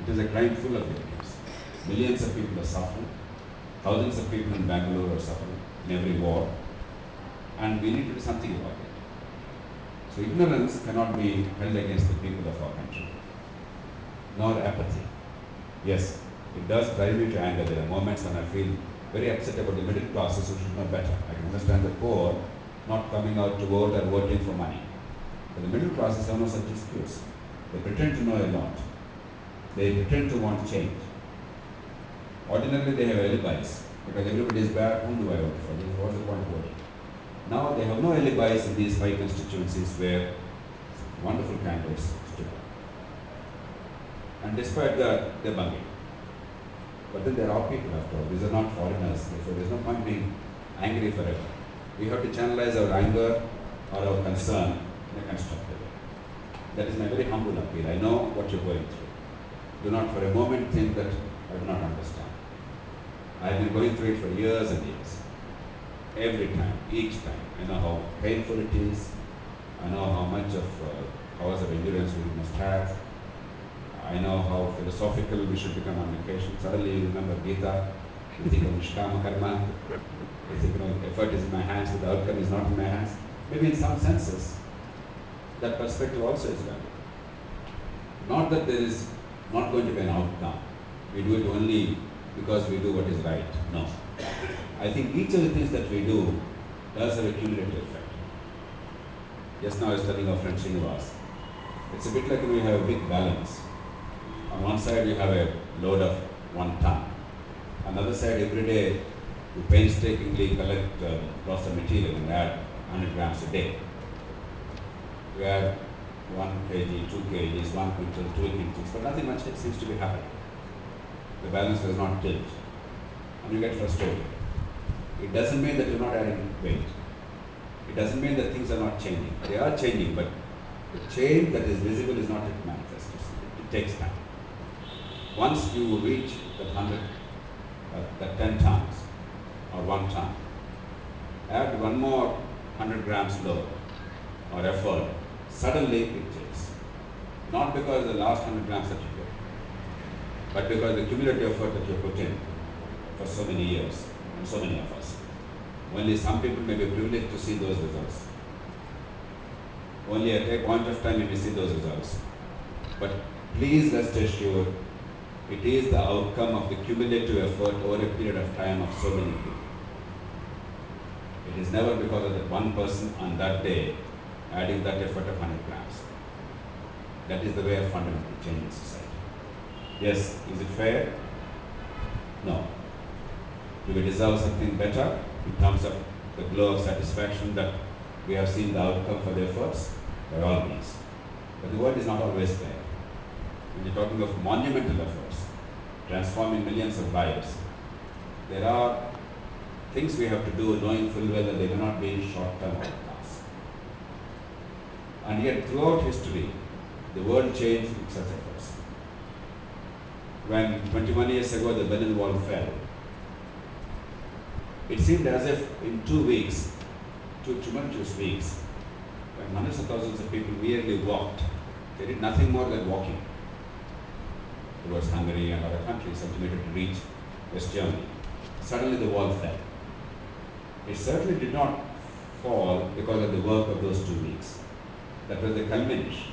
It is a crime full of victims. Millions of people are suffering. Thousands of people in Bangalore are suffering in every war. And we need to do something about it. So ignorance cannot be held against the people of our country, nor apathy. Yes, it does drive me to anger. There are moments when I feel very upset about the middle classes who should know better. I can understand the poor not coming out to vote or voting for money. But the middle classes have no such excuse. They pretend to know a lot. They pretend to want change. Ordinarily they have alibis, because everybody is bad, whom do I vote for? What's the point of voting? Now they have no alibis in these 5 constituencies where wonderful candidates stood up. And despite that, they're bugging. But then there are people after all. These are not foreigners, therefore there's no point being angry forever. We have to channelize our anger or our concern in a constructive way. That is my very humble appeal. I know what you're going through. Do not for a moment think that I do not understand. I have been going through it for years and years. Every time, each time. I know how painful it is. I know how much of hours of endurance we must have. I know how philosophical we should become on vacation. Suddenly you remember Gita, you think of Nishkama Karma, you think, effort is in my hands, but the outcome is not in my hands. Maybe in some senses, that perspective also is valid. Not that there is not going to be an outcome. We do it only because we do what is right. No. I think each of the things that we do does have a cumulative effect. Just now I was telling our friend Srinivas, it's a bit like we have a big balance. On one side you have a load of 1 ton. On the other side, every day you painstakingly collect lots of material and add 100 grams a day. You add 1 kg, 2 kgs, 1 quintal, 2 quintals, but nothing much seems to be happening. The balance does not tilt, and you get frustrated. It doesn't mean that you're not adding weight. It doesn't mean that things are not changing. They are changing, but the change that is visible is not yet manifest. It takes time. Once you reach that 10 tons or 1 ton, add 1 more 100 grams load or effort, suddenly it changes. Not because the last 100 grams that you put, but because the cumulative effort that you put in for so many years and so many of us. Only some people may be privileged to see those results. Only at a point of time you may see those results. But please rest assured, it is the outcome of the cumulative effort over a period of time of so many people. It is never because of that one person on that day adding that effort of 100 grams. That is the way of fundamental change in society. Yes, is it fair? No. Do we deserve something better in terms of the glow of satisfaction that we have seen the outcome for the efforts? By all means. But the world is not always fair. When you're talking of monumental efforts, transforming millions of lives, there are things we have to do knowing full well that they may not be short-term outcomes. And yet throughout history, the world changed with such efforts. When 21 years ago the Berlin Wall fell, it seemed as if in 2 weeks, 2 tumultuous weeks, when hundreds of thousands of people merely walked, they did nothing more than walking towards Hungary and other countries, ultimately to reach West Germany. Suddenly the wall fell. It certainly did not fall because of the work of those 2 weeks. That was the culmination.